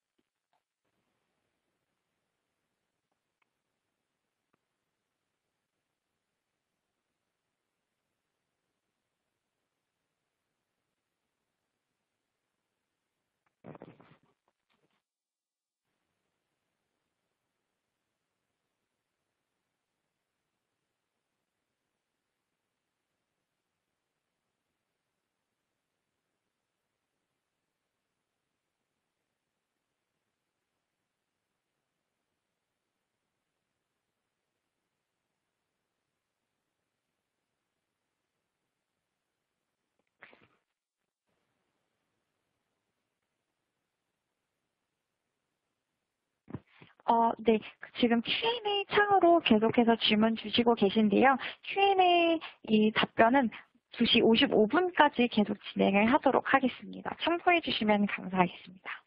Speaker 1: 네, 지금 Q&A 창으로 계속해서 질문 주시고 계신데요. Q&A 이 답변은 2시 55분까지 계속 진행을 하도록 하겠습니다. 참고해 주시면 감사하겠습니다.